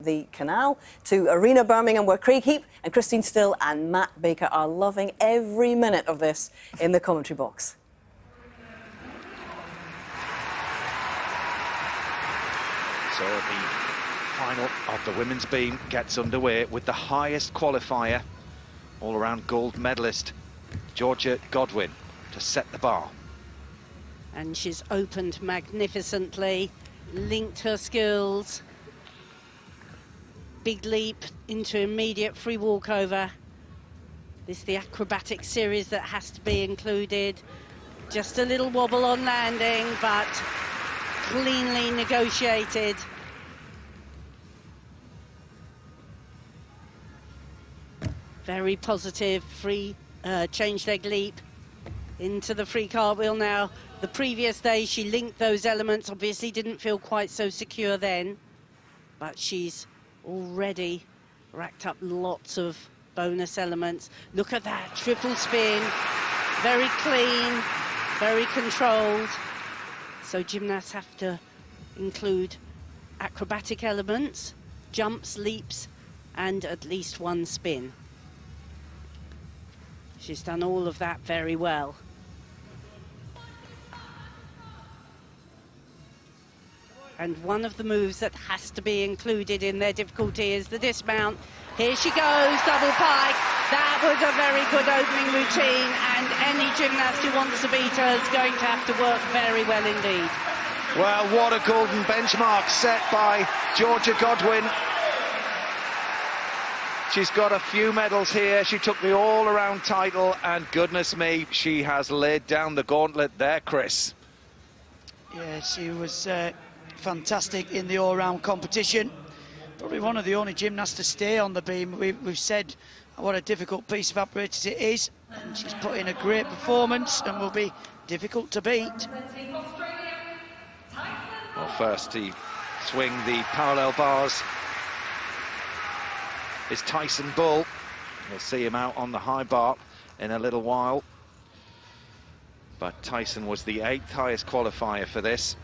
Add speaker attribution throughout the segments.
Speaker 1: the Canal to Arena Birmingham, where Craig Heap and Christine Still and Matt Baker are loving every minute of this in the commentary box.
Speaker 2: So the final of the women's beam gets underway with the highest qualifier, all-around gold medalist, Georgia Godwin, to set the bar.
Speaker 3: And she's opened magnificently, linked her skills. Big leap into immediate free walkover. This is the acrobatic series that has to be included. Just a little wobble on landing, but cleanly negotiated. Very positive free change leg leap into the free cartwheel now. The previous day she linked those elements, obviously didn't feel quite so secure then, but she's already racked up lots of bonus elements. Look at that triple spin, very clean, very controlled. So gymnasts have to include acrobatic elements, jumps, leaps, and at least one spin. She's done all of that very well. And one of the moves that has to be included in their difficulty is the dismount. Here she goes, double pike. That was a very good opening routine, and any gymnast who wants to beat her is going to have to work very well indeed.
Speaker 2: Well, what a golden benchmark set by Georgia Godwin. She's got a few medals here. She took the all-around title, and goodness me, she has laid down the gauntlet there, Chris.
Speaker 4: Yeah, she was fantastic in the all-round competition. Probably one of the only gymnasts to stay on the beam. We've said what a difficult piece of apparatus it is, and she's put in a great performance and will be difficult to beat.
Speaker 2: Well, first to swing the parallel bars is Tyson Bull. We'll see him out on the high bar in a little while. But Tyson was the 8th highest qualifier for this.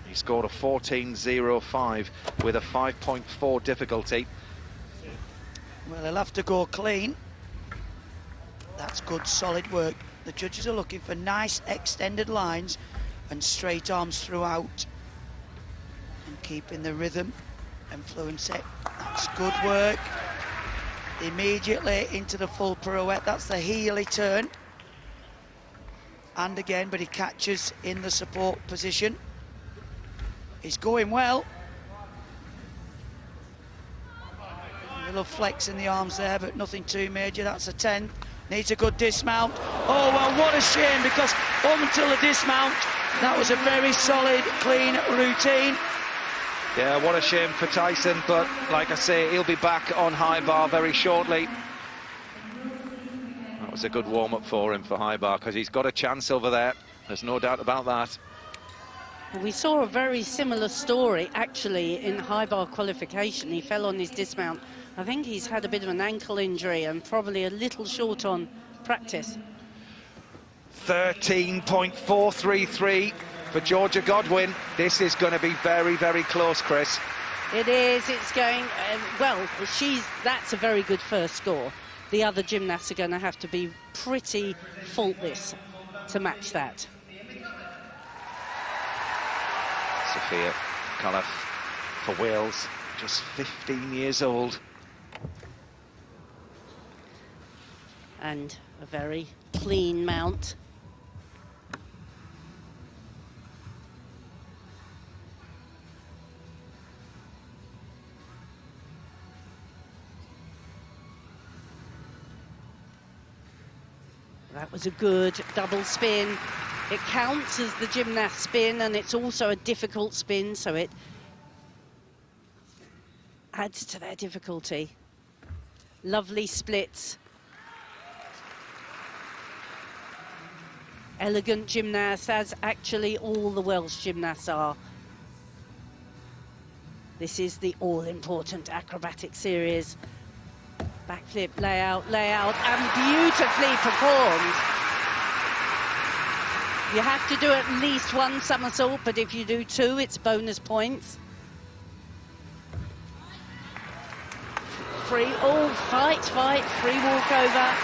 Speaker 2: He scored a 14.05 with a 5.4 difficulty.
Speaker 4: Well, he'll have to go clean. That's good, solid work. The judges are looking for nice extended lines and straight arms throughout, and keeping the rhythm and fluency. That's good work. Immediately into the full pirouette. That's the heely turn. And again, but he catches in the support position. He's going well. A little flex in the arms there, but nothing too major. That's a 10. Needs a good dismount. Oh, well, what a shame, because up until the dismount, that was a very solid, clean routine.
Speaker 2: Yeah, what a shame for Tyson, but like I say, he'll be back on high bar very shortly. That was a good warm-up for him for high bar, because he's got a chance over there. There's no doubt about that.
Speaker 3: We saw a very similar story, actually, in high bar qualification. He fell on his dismount. I think he's had a bit of an ankle injury and probably a little short on practice.
Speaker 2: 13.433 for Georgia Godwin. This is going to be very, very close, Chris.
Speaker 3: It is. It's going well. That's a very good first score. The other gymnasts are going to have to be pretty faultless to match that.
Speaker 2: Sophia Cullough for Wales, just 15 years old.
Speaker 3: And a very clean mount. That was a good double spin. It counts as the gymnast spin, and it's also a difficult spin, so it adds to their difficulty. Lovely splits. Elegant gymnasts, as actually all the Welsh gymnasts are. This is the all-important acrobatic series. Backflip, layout, and beautifully performed. You have to do at least one somersault, but if you do two, it's bonus points. free. Oh, fight, free walkover.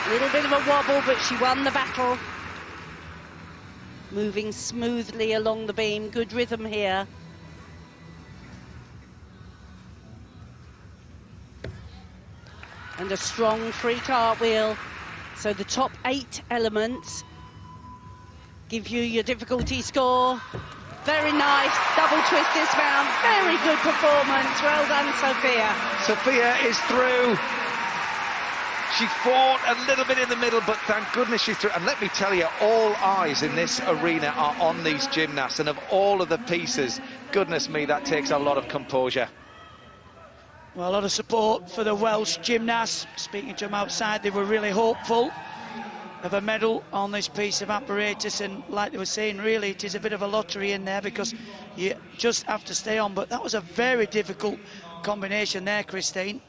Speaker 3: Little bit of a wobble, but she won the battle. Moving smoothly along the beam, good rhythm here. And a strong free cartwheel. So the top 8 elements give you your difficulty score. Very nice, double twist dismount, very good performance. Well done, Sophia.
Speaker 2: Sophia is through. She fought a little bit in the middle, but thank goodness she's through. And let me tell you, all eyes in this arena are on these gymnasts, and of all of the pieces, goodness me, that takes a lot of composure.
Speaker 4: Well, a lot of support for the Welsh gymnasts. Speaking to them outside, they were really hopeful of a medal on this piece of apparatus, and like they were saying, really it is a bit of a lottery in there because you just have to stay on. But that was a very difficult combination there, Christine.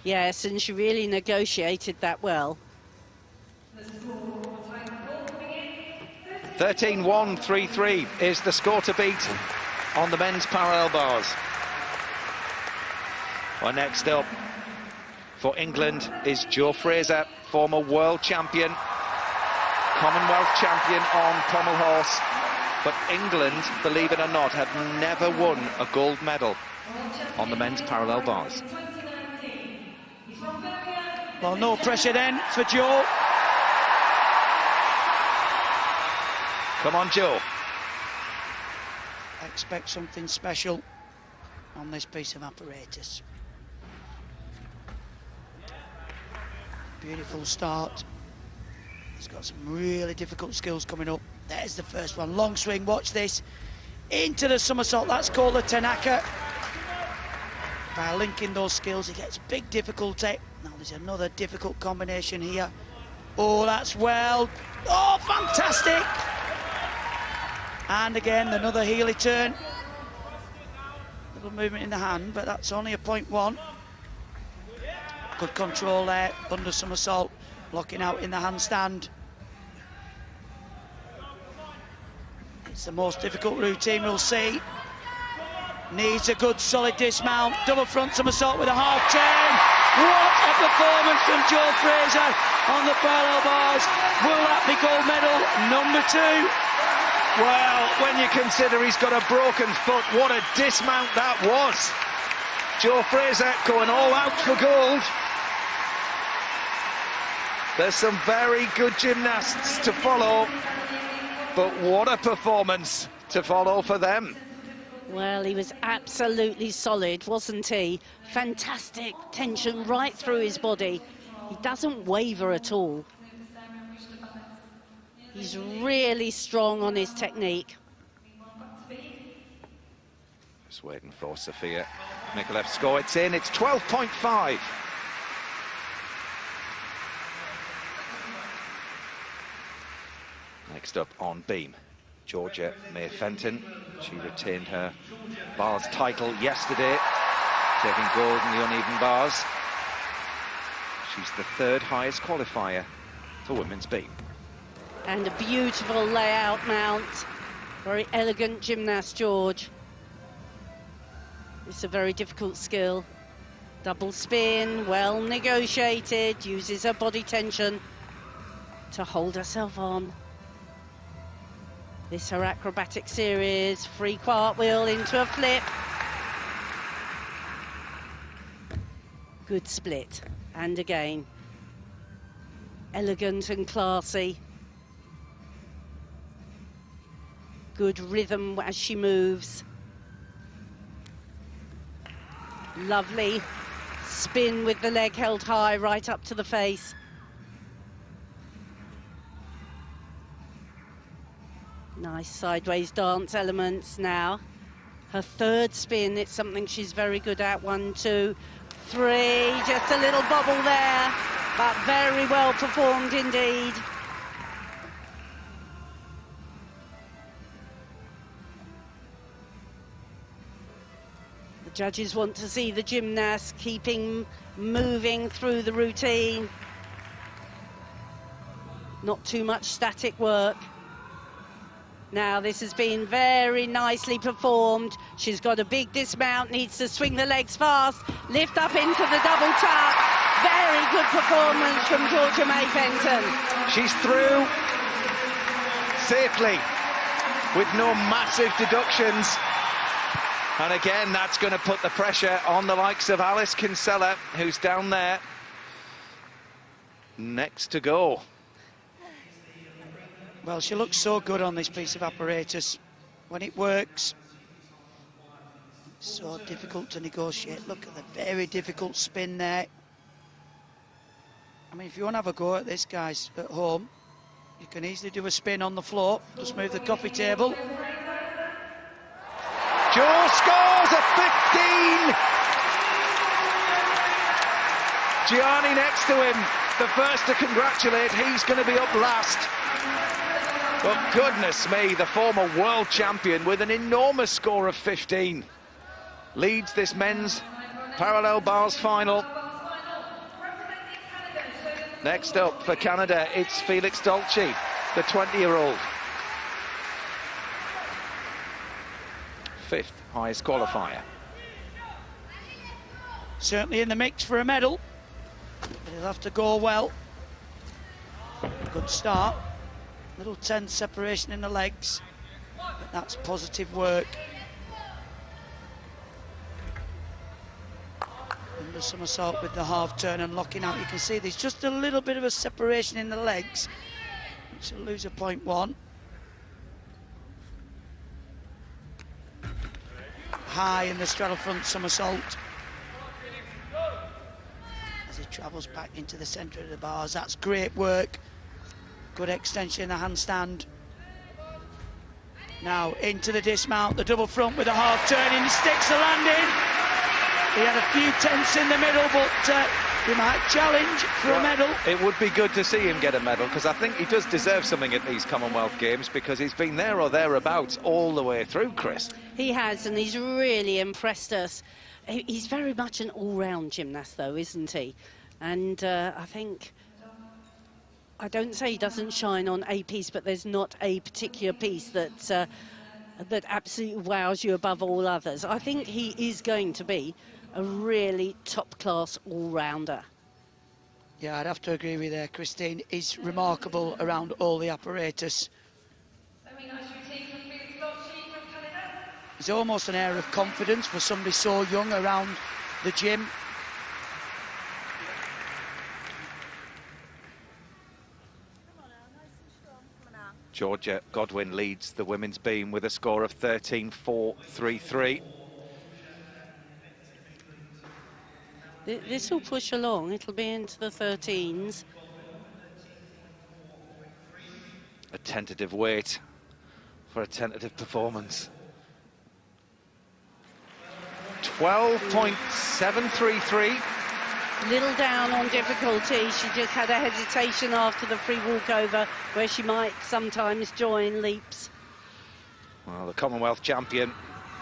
Speaker 3: Yes, and she really negotiated that well.
Speaker 2: 13-1-3-3 is the score to beat on the men's parallel bars. Well, next up for England is Joe Fraser, former world champion, Commonwealth champion on pommel horse. But England, believe it or not, have never won a gold medal on the men's parallel bars.
Speaker 4: Well, no pressure then for Joe.
Speaker 2: Come on, Joe.
Speaker 4: Expect something special on this piece of apparatus. Beautiful start. He's got some really difficult skills coming up. There's the first one. Long swing, watch this. Into the somersault, that's called the Tanaka. By linking those skills, he gets big difficulty. Now there's another difficult combination here. Oh, that's well. Oh, fantastic! And again, another Healy turn. Little movement in the hand, but that's only a 0.1. Good control there, under somersault, blocking out in the handstand. It's the most difficult routine we'll see. Needs a good solid dismount, double front somersault with a half turn. What a performance from Joe Fraser on the parallel bars. Will that be gold medal number 2?
Speaker 2: Well, when you consider he's got a broken foot, what a dismount that was. Joe Fraser going all out for gold. There's some very good gymnasts to follow, but what a performance to follow for them.
Speaker 3: Well, he was absolutely solid, wasn't he? Fantastic tension right through his body. He doesn't waver at all. He's really strong on his technique.
Speaker 2: Just waiting for Sophia Mikolev's score. It's in, it's 12.5. Next up on beam, Georgia May Fenton. She retained her bars title yesterday, taking gold in the uneven bars. She's the 3rd highest qualifier for women's beam.
Speaker 3: And a beautiful layout mount. Very elegant gymnast, George. It's a very difficult skill. Double spin, well negotiated, uses her body tension to hold herself on. This her acrobatic series, free cartwheel into a flip. Good split, and again. Elegant and classy. Good rhythm as she moves. Lovely spin with the leg held high right up to the face. Nice sideways dance elements now. Her 3rd spin, it's something she's very good at. 1, 2, 3, just a little bobble there, but very well performed indeed. The judges want to see the gymnast keeping moving through the routine. Not too much static work. Now, this has been very nicely performed. She's got a big dismount, needs to swing the legs fast, lift up into the double tuck. Very good performance from Georgia May Fenton.
Speaker 2: She's through safely with no massive deductions. And again, that's going to put the pressure on the likes of Alice Kinsella, who's down there next to go.
Speaker 4: Well, she looks so good on this piece of apparatus. When it works, it's so difficult to negotiate. Look at the very difficult spin there. I mean, if you want to have a go at this, guys, at home, you can easily do a spin on the floor. Just move the coffee table.
Speaker 2: Joe scores at 15! Gianni next to him, the first to congratulate. He's going to be up last. But goodness me, the former world champion with an enormous score of 15 leads this men's parallel bars final. Next up for Canada, it's Felix Dolce, the 20-year-old. Fifth highest qualifier.
Speaker 4: Certainly in the mix for a medal, but it'll have to go well. Good start. Little tense separation in the legs, but that's positive work. And the somersault with the half turn and locking out. You can see there's just a little bit of a separation in the legs. She'll lose a 0.1. High in the straddle front somersault. As he travels back into the centre of the bars, that's great work. Good extension in the handstand. Now into the dismount, the double front with a half turn in, sticks the landing. He had a few tenths in the middle, but he might challenge for a medal.
Speaker 2: It would be good to see him get a medal, because I think he does deserve something at these Commonwealth Games, because he's been there or thereabouts all the way through, Chris.
Speaker 3: He has, and he's really impressed us. He's very much an all-round gymnast, though, isn't he? And I think... I don't say he doesn't shine on a piece, but there's not a particular piece that that absolutely wows you above all others. I think he is going to be a really top-class all-rounder.
Speaker 4: Yeah, I'd have to agree with you, Christine. He's remarkable around all the apparatus. There's almost an air of confidence for somebody so young around the gym.
Speaker 2: Georgia Godwin leads the women's beam with a score of 13.433.
Speaker 3: This will push along. It'll be into the 13s.
Speaker 2: A tentative weight for a tentative performance. 12.733.
Speaker 3: Little down on difficulty. She just had a hesitation after the free walkover, where she might sometimes join leaps.
Speaker 2: Well, the Commonwealth champion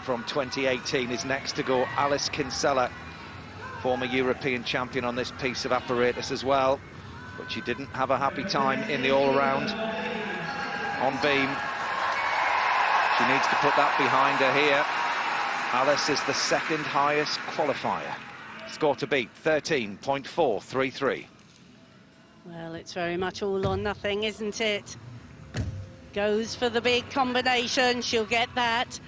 Speaker 2: from 2018 is next to go, Alice Kinsella, former European champion on this piece of apparatus as well, but she didn't have a happy time in the all-around on beam. She needs to put that behind her here. Alice is the second highest qualifier. Score to beat, 13.433.
Speaker 3: Well, it's very much all or nothing, isn't it? Goes for the big combination. She'll get that.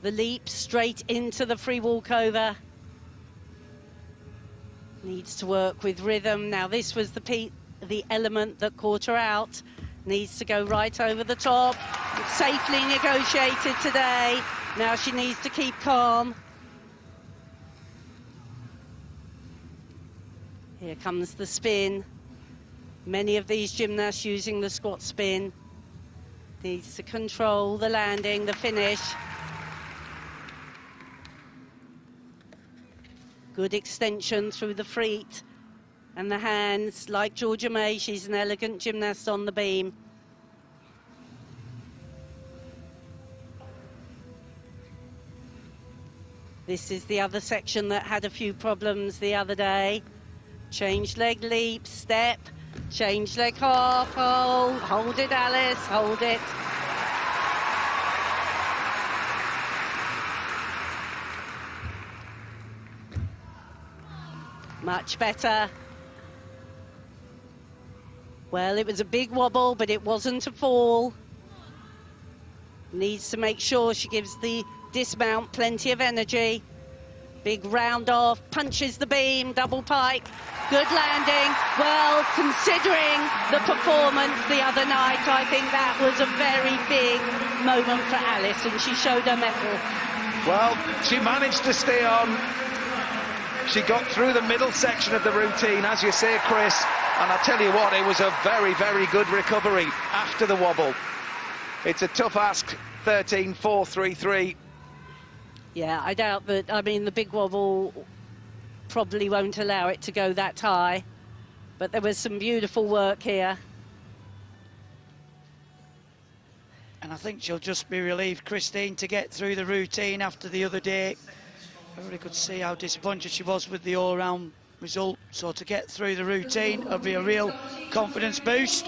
Speaker 3: The leap straight into the free walkover. Needs to work with rhythm. Now, this was the element that caught her out. Needs to go right over the top. Safely negotiated today. Now she needs to keep calm. Here comes the spin. Many of these gymnasts using the squat spin. Needs to control the landing, the finish. Good extension through the feet and the hands. Like Georgia May, she's an elegant gymnast on the beam. This is the other section that had a few problems the other day. Change leg leap, step, change leg half, hold it, Alice, hold it. Much better. Well, it was a big wobble, but it wasn't a fall. Needs to make sure she gives the dismount plenty of energy. Big round off, punches the beam, double pike. Good landing. Well, considering the performance the other night, I think that was a very big moment for Alice, and she showed her mettle.
Speaker 2: Well, she managed to stay on. She got through the middle section of the routine, as you say, Chris, and I'll tell you what, it was a very, very good recovery after the wobble. It's a tough ask, 13.433.
Speaker 3: Yeah, I doubt that, I mean, the big wobble probably won't allow it to go that high, but there was some beautiful work here.
Speaker 4: And I think she'll just be relieved, Christine, to get through the routine after the other day. Everybody could see how disappointed she was with the all-round result, so to get through the routine will be a real confidence boost.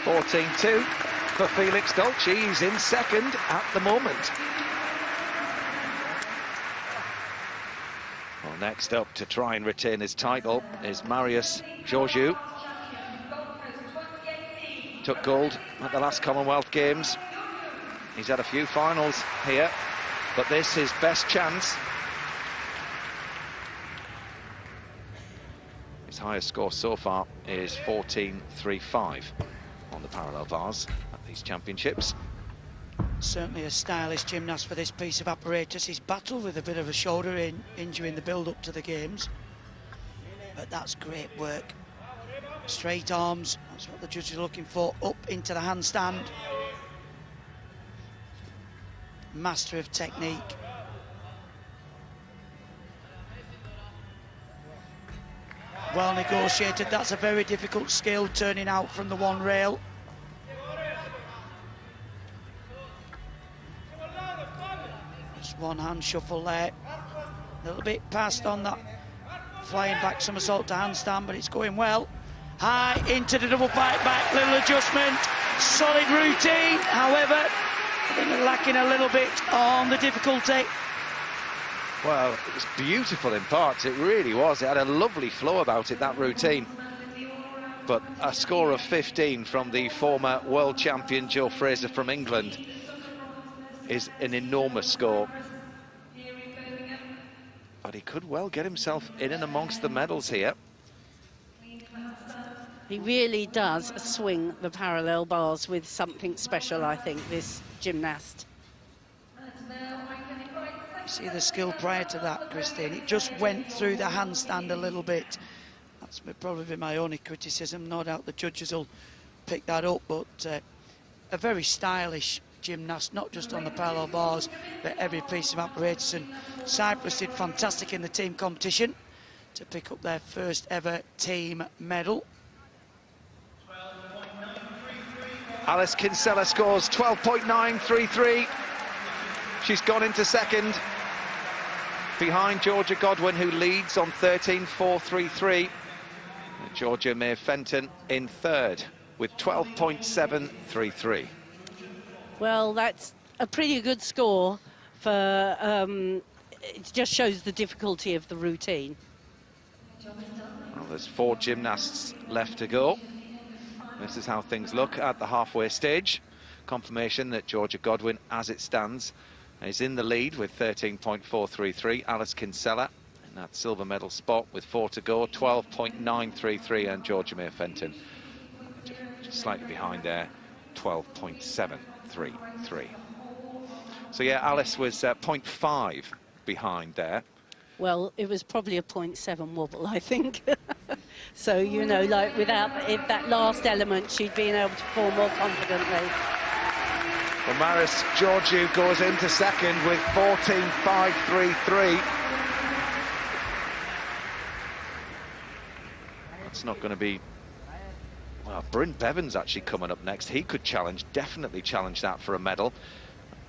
Speaker 2: 14.2 for Felix Dolce. He's in second at the moment. Well, next up to try and retain his title is Marius Georgiou. Took gold at the last Commonwealth Games. He's had a few finals here, but this is his best chance. His highest score so far is 14.35 on the parallel bars at these championships.
Speaker 4: Certainly a stylish gymnast for this piece of apparatus. He's battled with a bit of a shoulder injury in the build-up to the games, but that's great work. Straight arms, that's what the judges are looking for, up into the handstand. Master of technique. Well negotiated, that's a very difficult skill, turning out from the one rail. Just one hand shuffle there. A little bit past on that flying back somersault to handstand, but it's going well. High into the double pike back, little adjustment, solid routine. However, I think they're lacking a little bit on the difficulty.
Speaker 2: Well, it was beautiful in parts, it really was. It had a lovely flow about it, that routine. But a score of 15 from the former world champion Joe Fraser from England is an enormous score. But he could well get himself in and amongst the medals here.
Speaker 3: He really does swing the parallel bars with something special, I think, this gymnast.
Speaker 4: See the skill prior to that, Christine. It just went through the handstand a little bit. That's probably my only criticism. No doubt the judges will pick that up, but a very stylish gymnast, not just on the parallel bars, but every piece of apparatus. And Cyprus did fantastic in the team competition to pick up their first ever team medal.
Speaker 2: Alice Kinsella scores 12.933. She's gone into second, behind Georgia Godwin, who leads on 13.433. Georgia May Fenton in third with 12.733.
Speaker 3: Well, that's a pretty good score for, it just shows the difficulty of the routine.
Speaker 2: Well, there's 4 gymnasts left to go. This is how things look at the halfway stage. Confirmation that Georgia Godwin, as it stands, is in the lead with 13.433. Alice Kinsella in that silver medal spot with 4 to go, 12.933, and Georgia May Fenton just slightly behind there, 12.733. So yeah, Alice was 0.5 behind there.
Speaker 3: Well, it was probably a 0.7 wobble, I think. So, you know, like without that last element, she'd been able to perform more confidently.
Speaker 2: Well, Marius Georgiou goes into second with 14.533. That's not going to be... Well, Bryn Bevan's actually coming up next. He could challenge, definitely challenge that for a medal,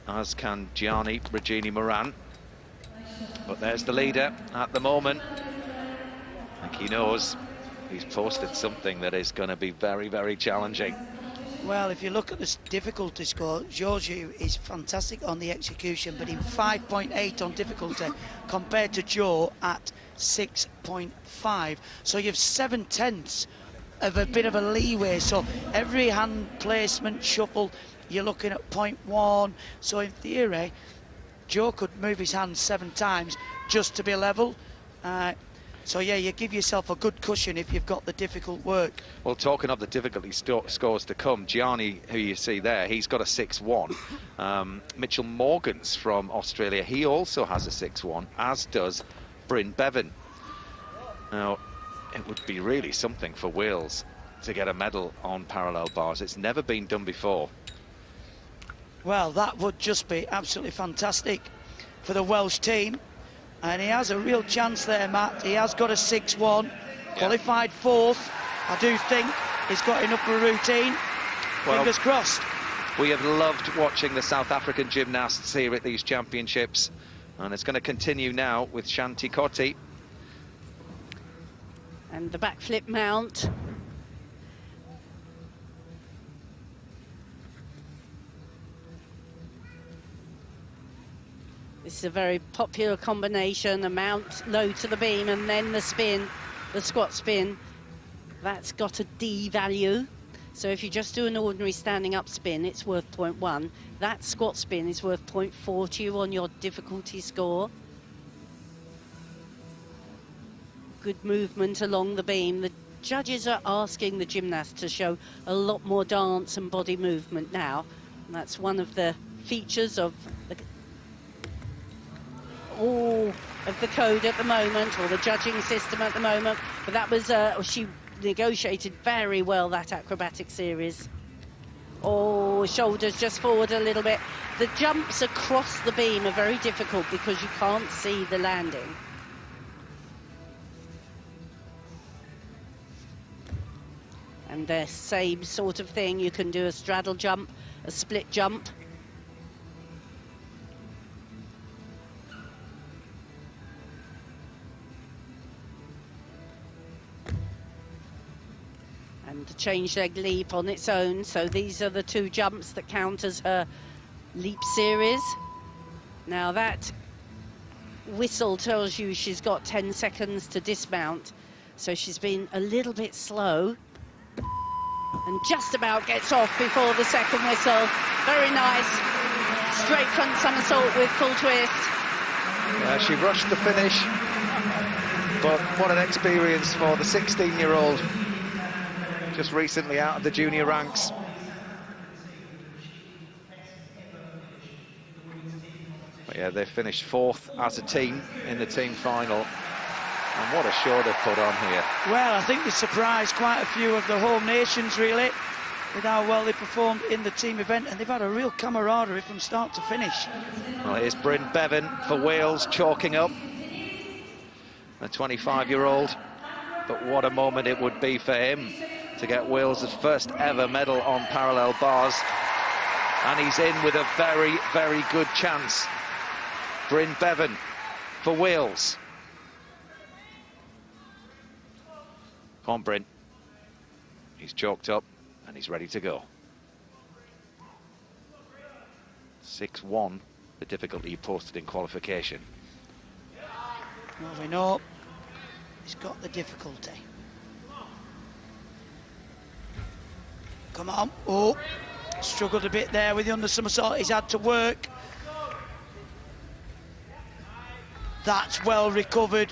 Speaker 2: as can Gianni Regini Moran. But there's the leader at the moment. I think he knows he's posted something that is going to be very, very challenging.
Speaker 4: Well, if you look at the difficulty score, Giorgio is fantastic on the execution, but in 5.8 on difficulty compared to Joe at 6.5. So you have 7/10 of a bit of a leeway. So every hand placement shuffle, you're looking at 0.1. So in theory, Joe could move his hand 7 times just to be level. So yeah, you give yourself a good cushion if you've got the difficult work.
Speaker 2: Well, talking of the difficulty scores to come, Gianni, who you see there, he's got a 6-1. Mitchell Morgans from Australia, he also has a 6-1, as does Bryn Bevan. Now, it would be really something for Wales to get a medal on parallel bars. It's never been done before.
Speaker 4: Well, that would just be absolutely fantastic for the Welsh team. And he has a real chance there, Matt. He has got a 6-1, qualified 4th. I do think he's got enough for a routine.
Speaker 2: Well,
Speaker 4: fingers crossed.
Speaker 2: We have loved watching the South African gymnasts here at these championships. And it's going to continue now with Shanti Koti.
Speaker 3: And the backflip mount. This is a very popular combination, a mount low to the beam and then the spin, the squat spin. That's got a D value. So if you just do an ordinary standing up spin, it's worth 0.1. That squat spin is worth 0.4 to you on your difficulty score. Good movement along the beam. The judges are asking the gymnast to show a lot more dance and body movement now. And that's one of the features of the code at the moment, or the judging system at the moment. But that was she negotiated very well that acrobatic series. Oh, shoulders just forward a little bit. The jumps across the beam are very difficult because you can't see the landing. And the same sort of thing, you can do a straddle jump, a split jump. And the change leg leap on its own. So these are the 2 jumps that count as her leap series. Now that whistle tells you she's got 10 seconds to dismount. So she's been a little bit slow. And just about gets off before the second whistle. Very nice. Straight front somersault with full twist.
Speaker 2: She rushed the finish. But what an experience for the 16-year-old. Just recently out of the junior ranks. But yeah, they finished 4th as a team in the team final. And what a show they've put on here.
Speaker 4: Well, I think they surprised quite a few of the home nations, really, with how well they performed in the team event. And they've had a real camaraderie from start to finish.
Speaker 2: Well, here's Bryn Bevan for Wales, chalking up. The 25-year-old. But what a moment it would be for him to get Wales' first ever medal on parallel bars. And he's in with a very, very good chance. Bryn Bevan for Wales. Come on, Bryn. He's chalked up and he's ready to go. 6-1, the difficulty he posted in qualification.
Speaker 4: Well, we know he's got the difficulty. Come on. Oh, struggled a bit there with the under somersault. He's had to work. That's well recovered.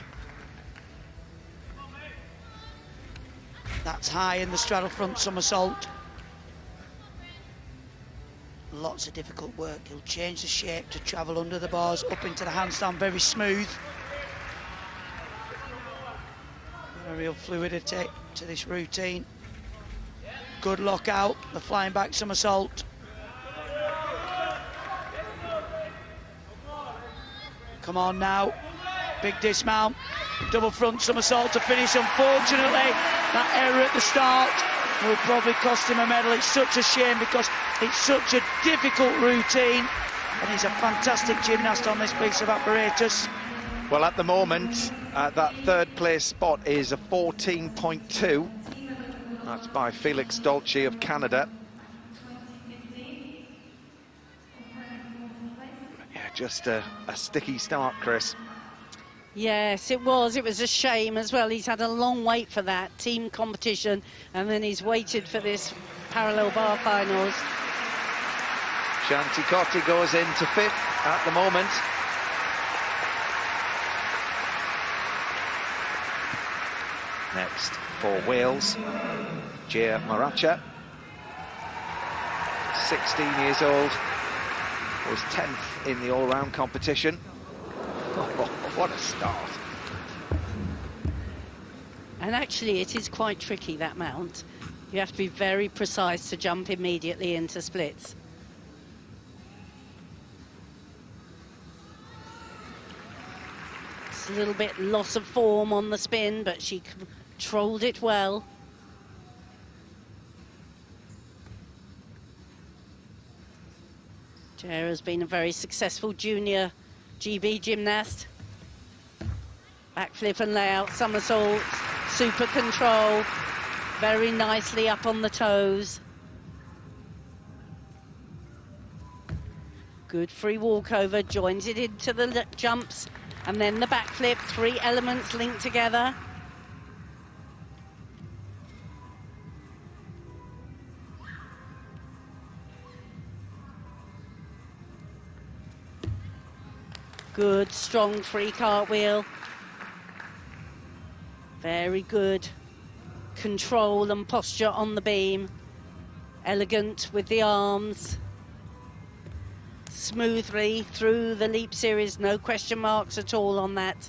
Speaker 4: That's high in the straddle front somersault. Lots of difficult work. He'll change the shape to travel under the bars, up into the handstand, very smooth. A real fluidity to this routine. Good lockout, the flying back somersault. Come on now, big dismount, double front somersault to finish. Unfortunately, that error at the start will probably cost him a medal. It's such a shame because it's such a difficult routine, and he's a fantastic gymnast on this piece of apparatus.
Speaker 2: Well, at the moment, that 3rd place spot is a 14.2. That's by Felix Dolce of Canada. just a sticky start, Chris.
Speaker 3: Yes, it was. It was a shame as well. He's had a long wait for that team competition, and then he's waited for this parallel bar finals.
Speaker 2: Shanti Cotti goes into 5th at the moment. Next for Wales, Jia Maracha, 16 years old, was 10th in the all-round competition. Oh, what a start.
Speaker 3: And actually, it is quite tricky, that mount. You have to be very precise to jump immediately into splits. It's a little bit loss of form on the spin, but she controlled it well. Jera has been a very successful junior GB gymnast. Backflip and layout, somersault, super control, very nicely up on the toes. Good free walkover, joins it into the jumps, and then the backflip, 3 elements linked together. Good, strong free cartwheel. Very good control and posture on the beam. Elegant with the arms. Smoothly through the leap series, no question marks at all on that.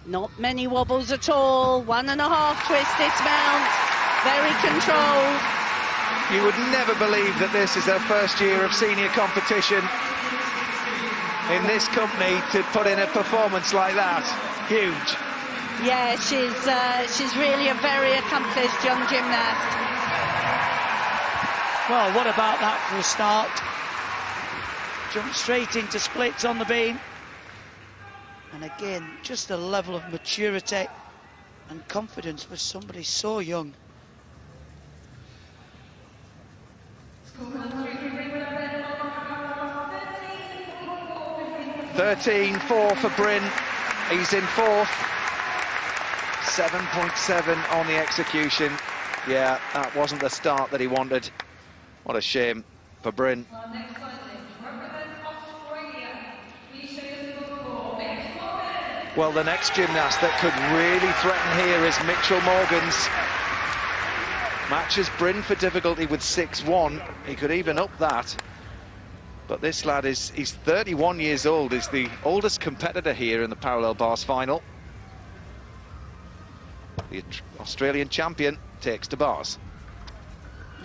Speaker 3: Not many wobbles at all. 1.5 twist this mount. Very controlled.
Speaker 2: You would never believe that this is her first year of senior competition in this company to put in a performance like that. Huge.
Speaker 3: Yeah, she's really a very accomplished young gymnast.
Speaker 4: Well, what about that for a start? Jumped straight into splits on the beam. And again, just a level of maturity and confidence for somebody so young.
Speaker 2: 13.4 for Bryn. He's in 4th. 7.7 on the execution. Yeah, that wasn't the start that he wanted. What a shame for Bryn. Well, the next gymnast that could really threaten here is Mitchell Morgans. Matches Bryn for difficulty with 6-1. He could even up that. But this lad he's 31 years old. He's the oldest competitor here in the parallel bars final. The Australian champion takes to bars.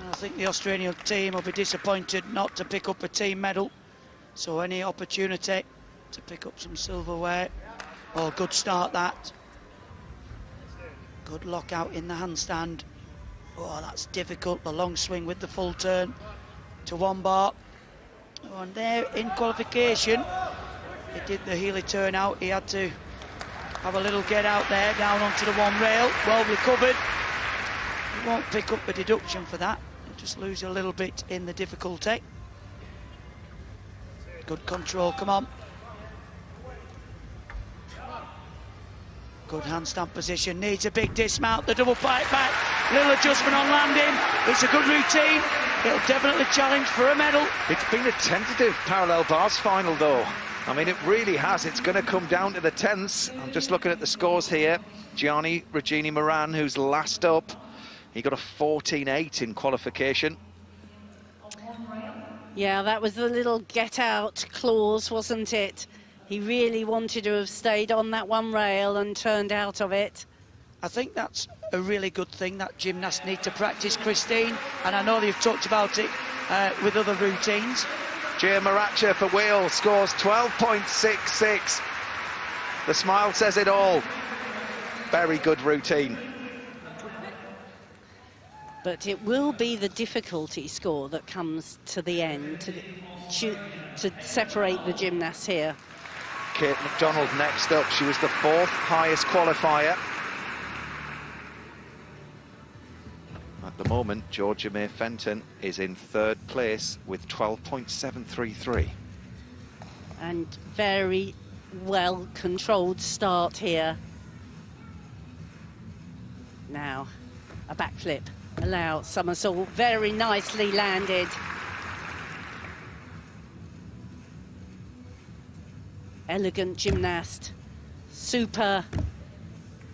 Speaker 4: I think the Australian team will be disappointed not to pick up a team medal. So any opportunity to pick up some silverware. Oh, good start that. Good lockout in the handstand. Oh, that's difficult. The long swing with the full turn to 1 bar. Oh, and there in qualification, he did the Healy turn out. He had to have a little get out there, down onto the 1 rail. Well recovered. He won't pick up a deduction for that. He'll just lose a little bit in the difficulty. Good control, come on. Good handstand position, needs a big dismount, the double pipe back, little adjustment on landing. It's a good routine, it'll definitely challenge for a medal.
Speaker 2: It's been a tentative parallel bars final though. I mean, it really has. It's going to come down to the tenths. I'm just looking at the scores here. Gianni Regini Moran, who's last up, he got a 14.8 in qualification.
Speaker 3: Yeah, that was the little get out clause, wasn't it? He really wanted to have stayed on that 1 rail and turned out of it.
Speaker 4: I think that's a really good thing that gymnasts need to practice, Christine, and I know you've talked about it with other routines.
Speaker 2: Jia Maracha for Wales scores 12.66. The smile says it all. Very good routine.
Speaker 3: But it will be the difficulty score that comes to the end to separate the gymnasts here.
Speaker 2: Kate McDonald next up. She was the 4th highest qualifier. At the moment, Georgia May Fenton is in third place with 12.733.
Speaker 3: And very well controlled start here. Now, a backflip, allow somersault, very nicely landed. Elegant gymnast, super.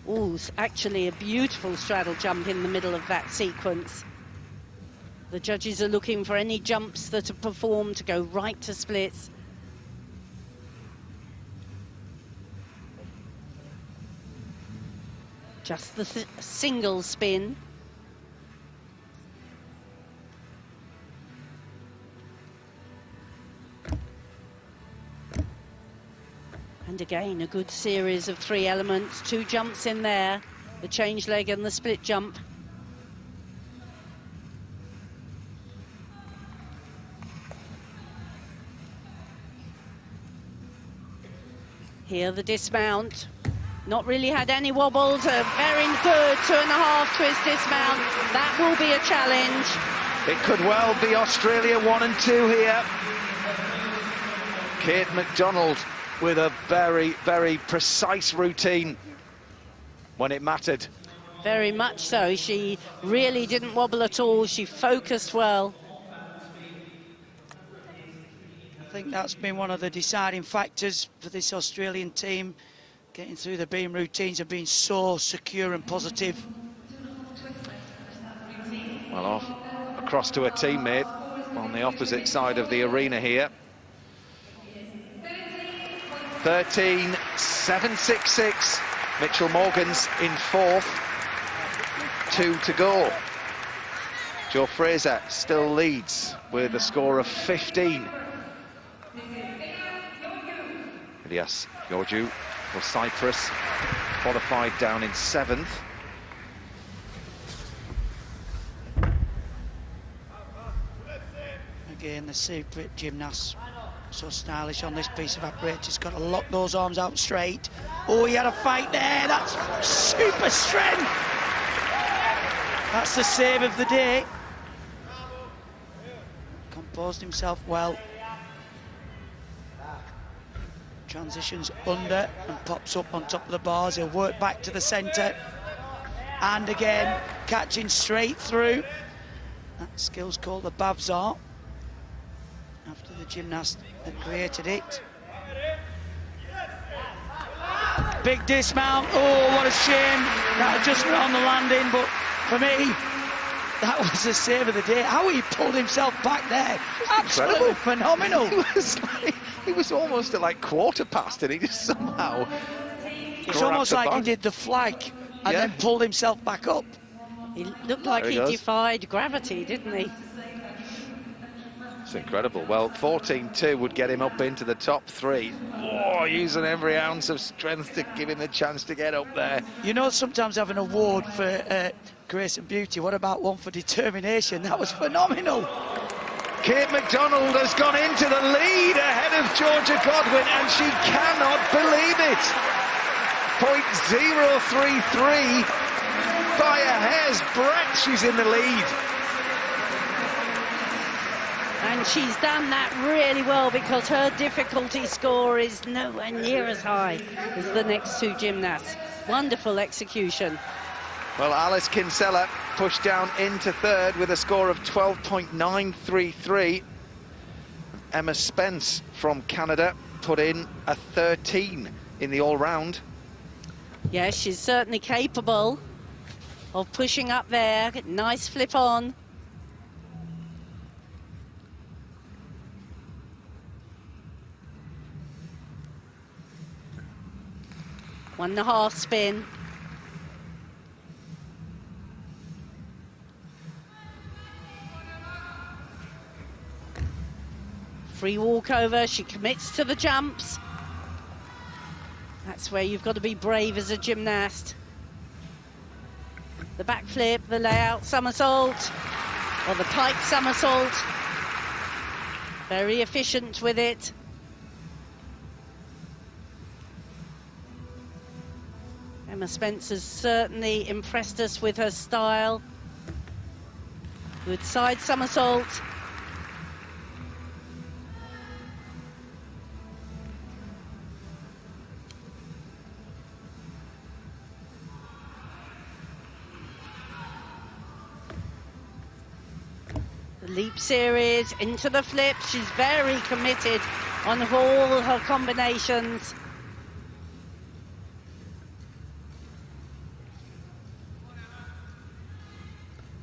Speaker 3: Oh, actually a beautiful straddle jump in the middle of that sequence. The judges are looking for any jumps that are performed to go right to splits. Just the single spin. And again, a good series of 3 elements, 2 jumps in there, the change leg and the split jump. Here the dismount, not really had any wobbles, a very good 2.5 twist dismount. That will be a challenge.
Speaker 2: It could well be Australia 1 and 2 here. Kate McDonald with a very, very precise routine when it mattered.
Speaker 3: Very much so. She really didn't wobble at all. She focused well.
Speaker 4: I think that's been one of the deciding factors for this Australian team. Getting through the beam routines have been so secure and positive.
Speaker 2: Well, off across to a teammate on the opposite side of the arena here. 13.766. Mitchell Morgan's in 4th. 2 to go. Jo Fraser still leads with a score of 15. Elias Georgiou for Cyprus qualified down in 7th.
Speaker 4: Again, the secret gymnast, so stylish on this piece of apparatus. He's got to lock those arms out straight. Oh, he had a fight there. That's super strength. That's the save of the day. Composed himself well. Transitions under and pops up on top of the bars. He'll work back to the centre. And again, catching straight through. That skill's called the Bavzar, after the gymnast that created it. Big dismount. Oh, what a shame. That adjustment on the landing, but for me, that was the save of the day. How he pulled himself back there. Absolutely
Speaker 2: Incredible.
Speaker 4: phenomenal.
Speaker 2: He was almost at like quarter past and he just somehow...
Speaker 4: It's almost like he did the flag and then pulled himself back up.
Speaker 3: He looked like he defied gravity, didn't he?
Speaker 2: It's incredible. Well, 14.2 would get him up into the top 3. Oh, using every ounce of strength to give him the chance to get up there.
Speaker 4: You know, sometimes have an award for grace and beauty. What about one for determination? That was phenomenal.
Speaker 2: Kate McDonald has gone into the lead ahead of Georgia Godwin, and she cannot believe it. 0.033 by a hair's breadth. She's in the lead.
Speaker 3: And she's done that really well because her difficulty score is nowhere near as high as the next 2 gymnasts. Wonderful execution.
Speaker 2: Well, Alice Kinsella pushed down into 3rd with a score of 12.933. Emma Spence from Canada put in a 13 in the all-round.
Speaker 3: Yes, she's certainly capable of pushing up there. Nice flip on. One and a half spin. Free walkover, she commits to the jumps. That's where you've got to be brave as a gymnast. The backflip, the layout somersault, or the pipe somersault. Very efficient with it. Emma Spencer's certainly impressed us with her style. Good side somersault. The leap series into the flip. She's very committed on all her combinations.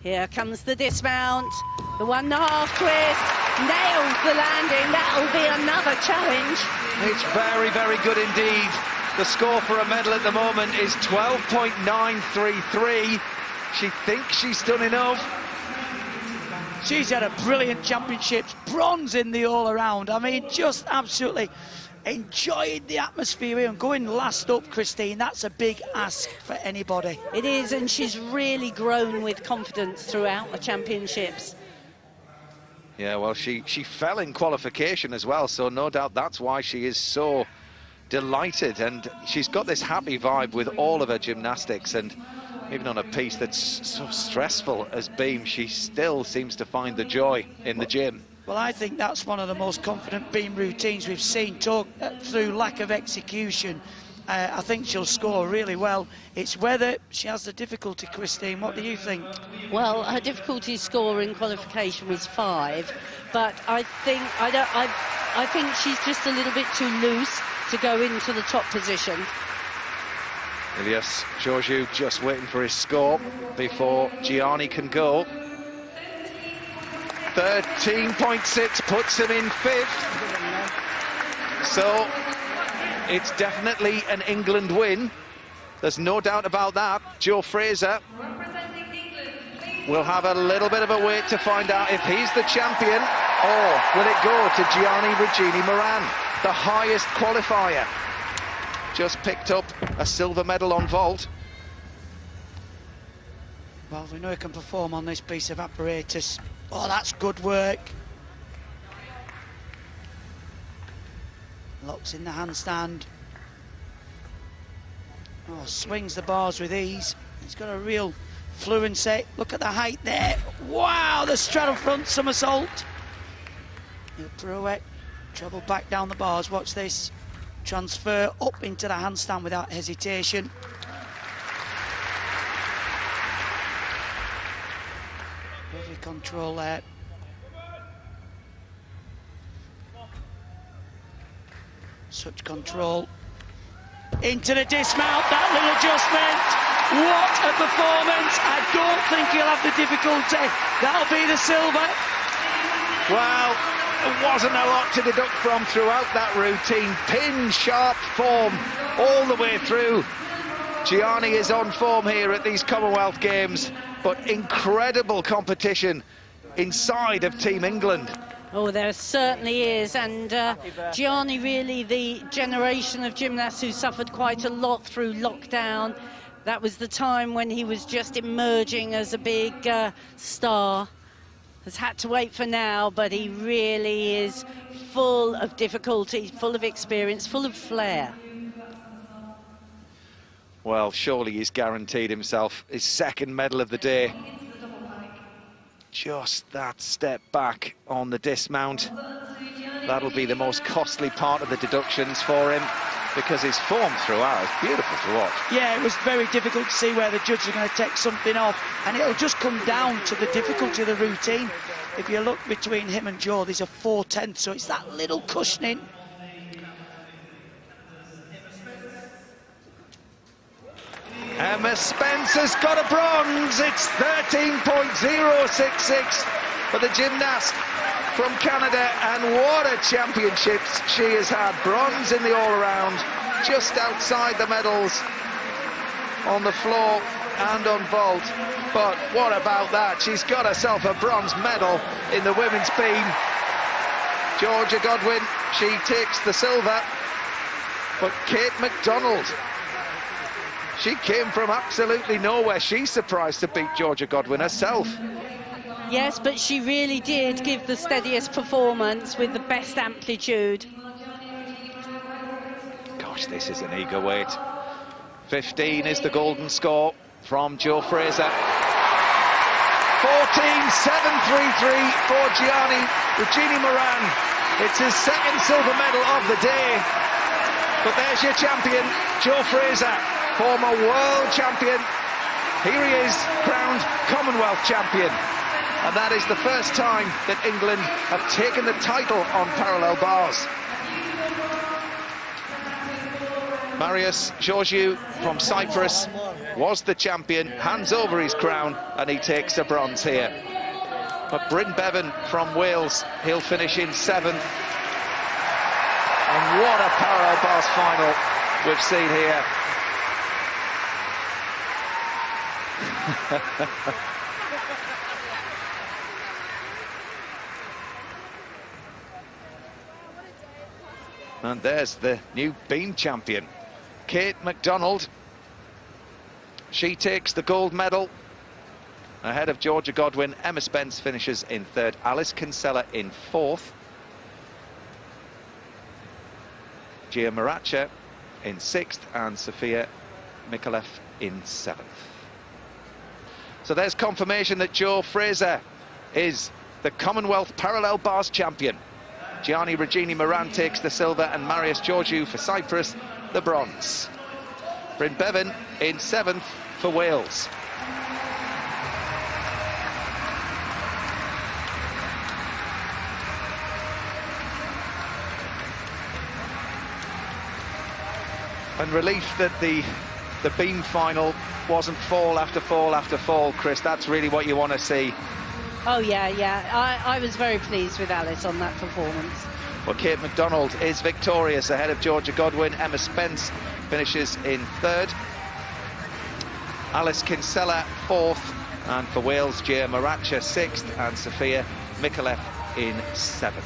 Speaker 3: Here comes the dismount, the 1.5 twist, nails the landing. That'll be another challenge.
Speaker 2: It's very, very good indeed. The score for a medal at the moment is 12.933. She thinks she's done enough.
Speaker 4: She's had a brilliant championships, bronze in the all-around. I mean, just absolutely enjoying the atmosphere here and going last up, Christine. That's a big ask for anybody.
Speaker 3: It is, and she's really grown with confidence throughout the championships.
Speaker 2: Yeah, well, she fell in qualification as well, so no doubt that's why she is so delighted, and she's got this happy vibe with all of her gymnastics, and even on a piece that's so stressful as beam, she still seems to find the joy in the gym.
Speaker 4: Well, I think that's one of the most confident beam routines we've seen through lack of execution. I think she'll score really well. It's whether she has the difficulty, Christine. What do you think?
Speaker 3: Well, her difficulty score in qualification was 5, but I think she's just a little bit too loose to go into the top position.
Speaker 2: Ilias Georgiou just waiting for his score before Gianni can go. 13.6 puts him in 5th. So it's definitely an England win. There's no doubt about that. Jo Fraser will have a little bit of a wait to find out if he's the champion, or will it go to Gianni Regini Moran, the highest qualifier. Just picked up a silver medal on vault.
Speaker 4: Well, we know he can perform on this piece of apparatus. Oh, that's good work. Locks in the handstand. Oh, swings the bars with ease. He's got a real fluency. Look at the height there. Wow, the straddle front somersault. He'll pirouette, travel back down the bars. Watch this. Transfer up into the handstand without hesitation. Lovely control there. Such control. Into the dismount, that little adjustment. What a performance. I don't think he'll have the difficulty. That'll be the silver.
Speaker 2: Well, there wasn't a lot to deduct from throughout that routine. Pin-sharp form all the way through. Gianni is on form here at these Commonwealth Games, but incredible competition inside of Team England.
Speaker 3: Oh, there certainly is, and Gianni really the generation of gymnasts who suffered quite a lot through lockdown. That was the time when he was just emerging as a big star. Has had to wait for now, but he really is full of difficulty, full of experience, full of flair.
Speaker 2: Well, surely he's guaranteed himself his second medal of the day. Just that step back on the dismount. That'll be the most costly part of the deductions for him, because his form throughout is beautiful to watch.
Speaker 4: Yeah, it was very difficult to see where the judges are going to take something off, and it'll just come down to the difficulty of the routine. If you look between him and Jo, there's a 4/10, so it's that little cushioning.
Speaker 2: Emma Spencer's got a bronze. It's 13.066 for the gymnast from Canada, and what a championships she has had. Bronze in the all-around, just outside the medals on the floor and on vault. But what about that? She's got herself a bronze medal in the women's beam. Georgia Godwin, she takes the silver. But Kate McDonald, she came from absolutely nowhere. She's surprised to beat Georgia Godwin herself.
Speaker 3: Yes, but she really did give the steadiest performance with the best amplitude.
Speaker 2: Gosh, this is an eager wait. 15 is the golden score from Jo Fraser. 14.733 for Gianni Regini Moran. It's his second silver medal of the day. But there's your champion, Joe Fraser, former world champion. Here he is, crowned Commonwealth champion. And that is the first time that England have taken the title on parallel bars. Marius Georgiou from Cyprus was the champion, hands over his crown, and he takes a bronze here. But Bryn Bevan from Wales, he'll finish in 7th. And what a parallel bars final we've seen here. And there's the new beam champion, Kate MacDonald. She takes the gold medal ahead of Georgia Godwin. Emma Spence finishes in 3rd. Alice Kinsella in 4th. Gia Maracha in 6th, and Sofia Mikolev in 7th. So there's confirmation that Joe Fraser is the Commonwealth parallel bars champion. Gianni Regini Moran takes the silver, and Marius Georgiou for Cyprus the bronze. Bryn Bevan in 7th for Wales. And relief that the beam final wasn't fall after fall after fall, Chris. That's really what you want to see.
Speaker 3: Oh, yeah. I was very pleased with Alice on that performance.
Speaker 2: Well, Kate MacDonald is victorious ahead of Georgia Godwin. Emma Spence finishes in 3rd. Alice Kinsella 4th. And for Wales, Gia Maracha 6th. And Sofia Mikolev in 7th.